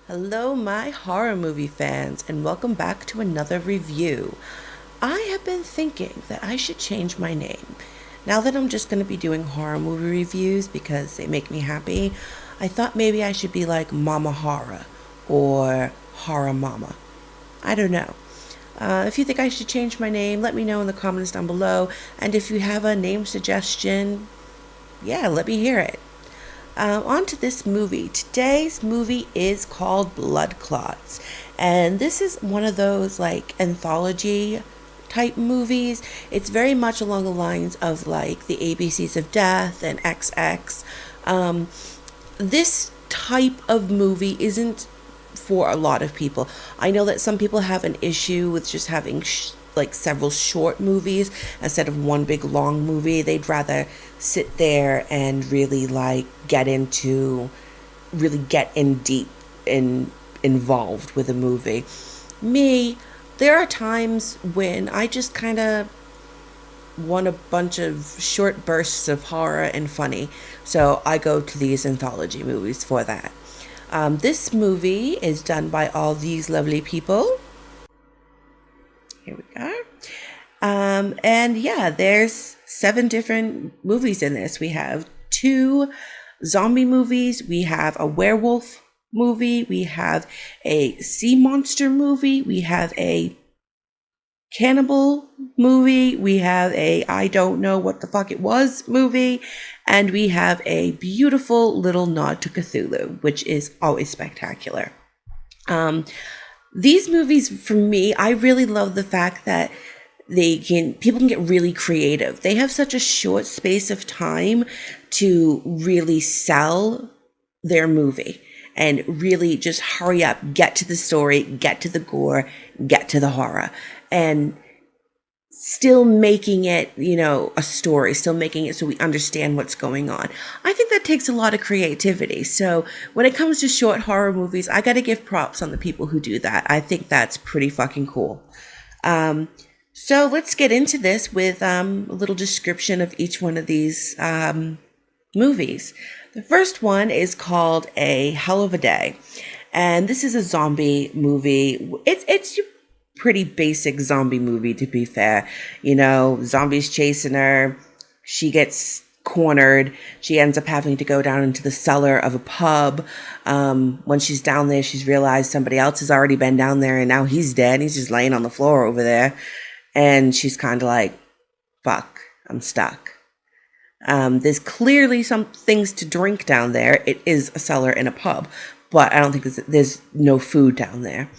Hello, my horror movie fans, and welcome back to another review. I have been thinking that I should change my name. Now that I'm just going to be doing horror movie reviews because they make me happy, I thought maybe I should be like Mama Horror or Horror Mama. I don't know. If you think I should change my name, let me know in the comments down below. And if you have a name suggestion, yeah, let me hear it. On to this movie. Today's movie is called Blood Clots. And this is one of those like anthology type movies. It's very much along the lines of like the ABCs of Death and XX. This type of movie isn't for a lot of people. I know that some people have an issue with just having like several short movies instead of one big long movie. They'd rather sit there and really like really get in deep and involved with a movie. Me, there are times when I just kind of want a bunch of short bursts of horror and funny. So I go to these anthology movies for that. This movie is done by all these lovely people. Here we go. And yeah, there's 7 different movies in this. We have 2 zombie movies. We have a werewolf movie. We have a sea monster movie. We have a cannibal movie. We have a I don't know what the fuck it was movie. And we have a beautiful little nod to Cthulhu, which is always spectacular. These movies, for me, I really love the fact that people can get really creative. They have such a short space of time to really sell their movie and really just hurry up, get to the story, get to the gore, get to the horror, and still making it, a story, still making it so we understand what's going on. I think that takes a lot of creativity. So when it comes to short horror movies, I got to give props on the people who do that. I think that's pretty fucking cool. So let's get into this with a little description of each one of these movies. The first one is called A Hell of a Day. And this is a zombie movie. It's pretty basic zombie movie, to be fair. Zombies chasing her. She gets cornered. She ends up having to go down into the cellar of a pub. When she's down there, she's realized somebody else has already been down there and now he's dead. He's just laying on the floor over there. And she's kind of like, fuck, I'm stuck. There's clearly some things to drink down there. It is a cellar in a pub, but I don't think there's no food down there.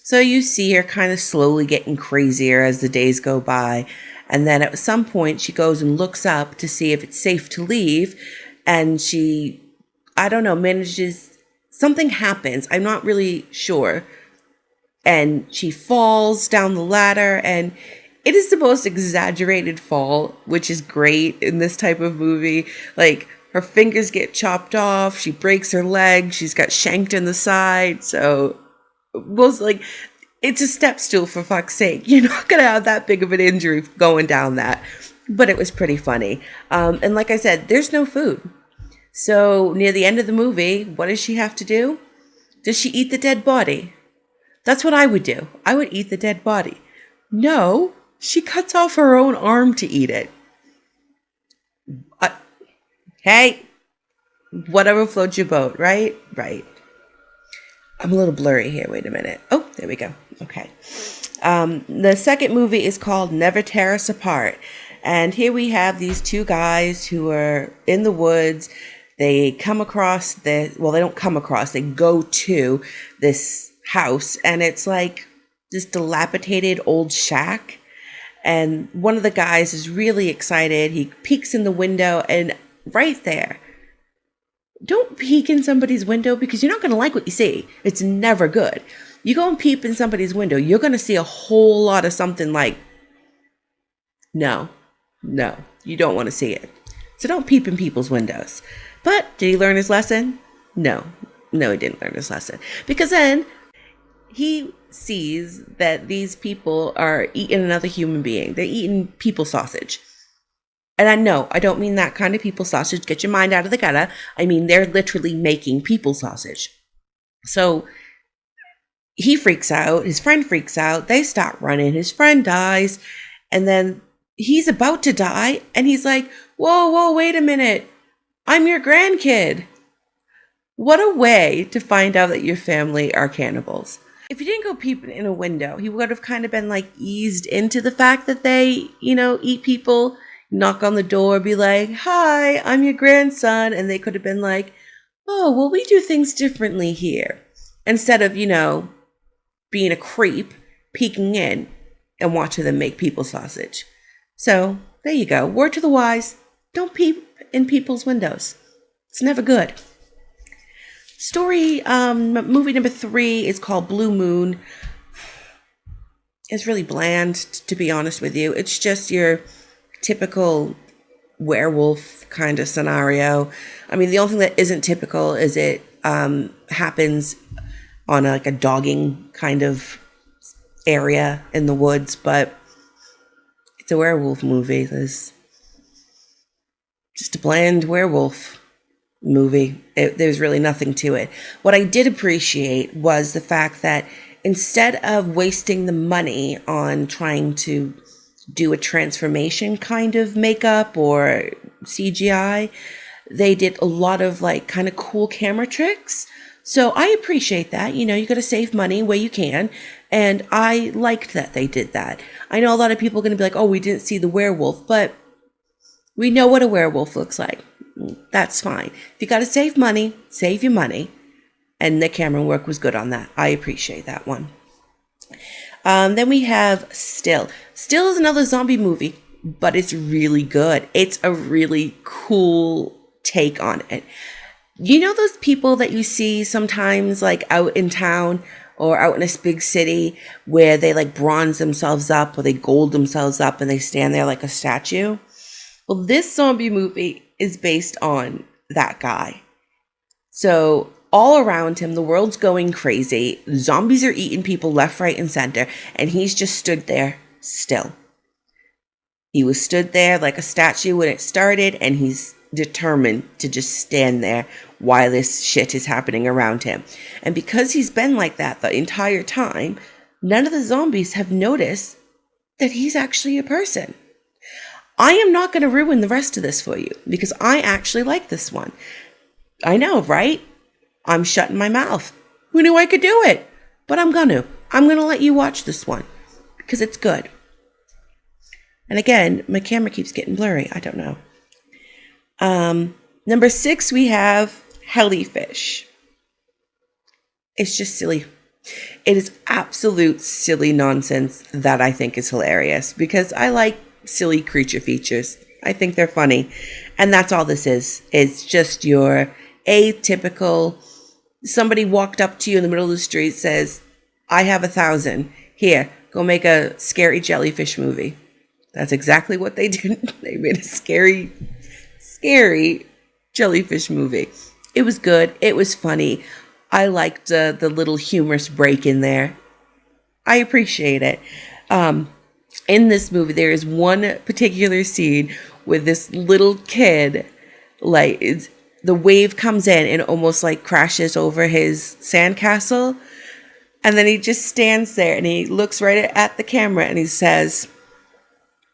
So you see her kind of slowly getting crazier as the days go by. And then at some point she goes and looks up to see if it's safe to leave. And she, I don't know, something happens. I'm not really sure. And she falls down the ladder, and it is the most exaggerated fall, which is great in this type of movie. Like, her fingers get chopped off. She breaks her leg. She's got shanked in the side. So it's a step stool, for fuck's sake. You're not going to have that big of an injury going down that. But it was pretty funny. And like I said, there's no food. So near the end of the movie, what does she have to do? Does she eat the dead body? That's what I would do. I would eat the dead body. No, she cuts off her own arm to eat it. Hey, whatever floats your boat, right? Right. I'm a little blurry here. Wait a minute. Oh, there we go. Okay. The second movie is called Never Tear Us Apart. And here we have these 2 guys who are in the woods. They come across they don't come across, they go to this house, and it's like this dilapidated old shack. And one of the guys is really excited. He peeks in the window, and right there, don't peek in somebody's window because you're not going to like what you see. It's never good. You go and peep in somebody's window, you're going to see a whole lot of something like, no, you don't want to see it. So don't peep in people's windows. But did he learn his lesson? No, he didn't learn his lesson. Because then he sees that these people are eating another human being. They're eating people sausage. And I don't mean that kind of people sausage. Get your mind out of the gutter. I mean, they're literally making people sausage. So He freaks out. His friend freaks out. They start running. His friend dies. And then he's about to die. And he's like, whoa, wait a minute. I'm your grandkid. What a way to find out that your family are cannibals. If he didn't go peeping in a window, he would have kind of been like eased into the fact that they, eat people, knock on the door, be like, hi, I'm your grandson. And they could have been like, oh, well, we do things differently here. Instead of, being a creep, peeking in and watching them make people sausage. So there you go. Word to the wise. Don't peep in people's windows. It's never good. Movie number 3 is called Blue Moon. It's really bland, to be honest with you. It's just your typical werewolf kind of scenario. I mean, the only thing that isn't typical is it happens on a dogging kind of area in the woods, but it's a werewolf movie. There's just a bland werewolf movie. There's really nothing to it. What I did appreciate was the fact that instead of wasting the money on trying to do a transformation kind of makeup or CGI, they did a lot of kind of cool camera tricks. So I appreciate that. You got to save money where you can. And I liked that they did that. I know a lot of people are going to be like, oh, we didn't see the werewolf, but we know what a werewolf looks like. That's fine. If you got to save money, save your money. And the camera work was good on that. I appreciate that one. Then we have Still. Still is another zombie movie, but it's really good. It's a really cool take on it. You know those people that you see sometimes out in town or out in a big city where they bronze themselves up or they gold themselves up and they stand there like a statue? Well, this zombie movie is based on that guy. So all around him, the world's going crazy. Zombies are eating people left, right, and center. And he's just stood there still. He was stood there like a statue when it started, and he's determined to just stand there while this shit is happening around him. And because he's been like that the entire time, none of the zombies have noticed that he's actually a person. I am not going to ruin the rest of this for you because I actually like this one. I know, right? I'm shutting my mouth. Who knew I could do it? But I'm going to. I'm going to let you watch this one because it's good. And again, my camera keeps getting blurry. I don't know. Number 6, we have Jellyfish. It's just silly. It is absolute silly nonsense that I think is hilarious because I like silly creature features. I think they're funny. And that's all this is. It's just your atypical, somebody walked up to you in the middle of the street, says, I have 1,000. Here, go make a scary jellyfish movie. That's exactly what they did. They made a scary jellyfish movie. It was good. It was funny. I liked the little humorous break in there. I appreciate it. In this movie, there is one particular scene where this little kid, the wave comes in and almost crashes over his sandcastle. And then he just stands there and he looks right at the camera and he says,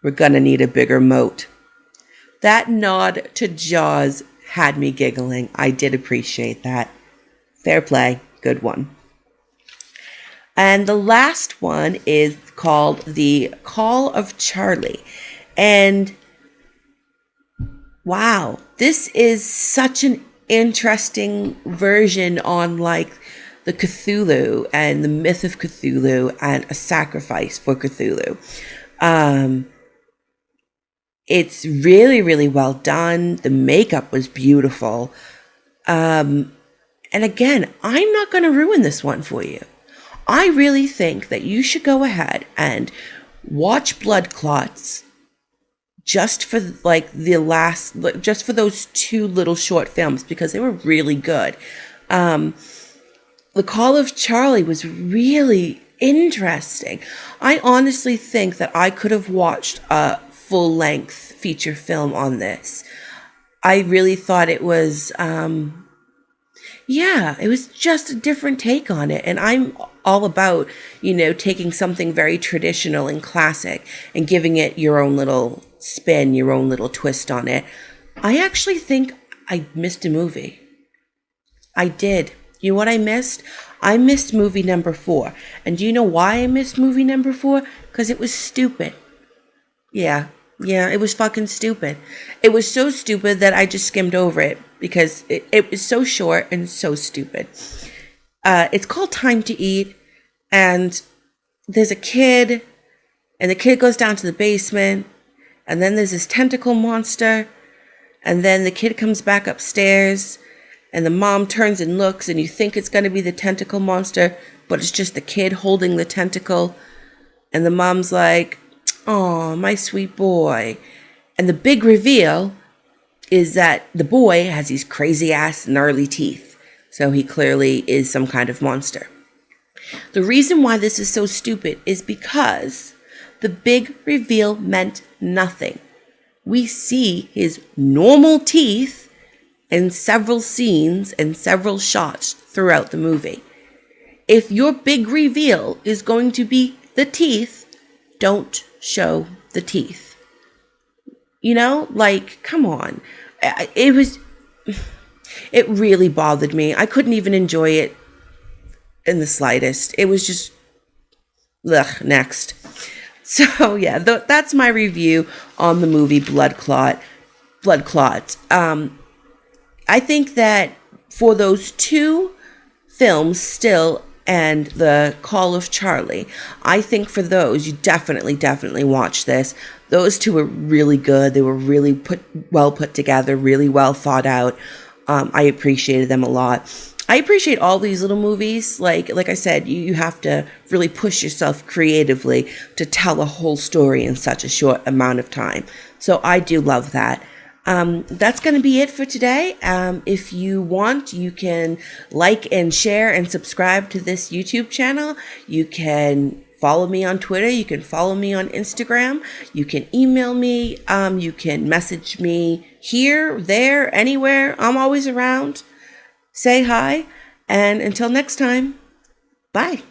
we're going to need a bigger moat. That nod to Jaws had me giggling. I did appreciate that. Fair play. Good one. And the last one is called The Call of Charlie. And wow, this is such an interesting version on the Cthulhu and the myth of Cthulhu and a sacrifice for Cthulhu. It's really, really well done. The makeup was beautiful. And again, I'm not going to ruin this one for you. I really think that you should go ahead and watch Blood Clots just for just for those 2 little short films because they were really good. The Call of Charlie was really interesting. I honestly think that I could have watched a full-length feature film on this. I really thought it was Yeah, it was just a different take on it. And I'm all about, taking something very traditional and classic and giving it your own little spin, your own little twist on it. I actually think I missed a movie. I did. You know what I missed? I missed movie number 4. And do you know why I missed movie number 4? Because it was stupid. Yeah. Yeah, it was fucking stupid. It was so stupid that I just skimmed over it because it was so short and so stupid. It's called Time to Eat, and there's a kid, and the kid goes down to the basement, and then there's this tentacle monster, and then the kid comes back upstairs, and the mom turns and looks, and you think it's going to be the tentacle monster, but it's just the kid holding the tentacle, and the mom's like, "Oh, my sweet boy." And the big reveal is that the boy has these crazy ass gnarly teeth. So he clearly is some kind of monster. The reason why this is so stupid is because the big reveal meant nothing. We see his normal teeth in several scenes and several shots throughout the movie. If your big reveal is going to be the teeth, don't show the teeth. Come on. It really bothered me. I couldn't even enjoy it in the slightest. It was just, next. So yeah, that's my review on the movie Blood Clot. I think that for those 2 films, Still and The Call of Charlie, I think for those, you definitely watch this. Those 2 were really good. They were really well put together, really well thought out. I appreciated them a lot. I appreciate all these little movies. Like I said, you have to really push yourself creatively to tell a whole story in such a short amount of time. So I do love that. That's going to be it for today. If you want, you can like and share and subscribe to this YouTube channel. You can follow me on Twitter. You can follow me on Instagram. You can email me. You can message me here, there, anywhere. I'm always around. Say hi. And until next time, bye.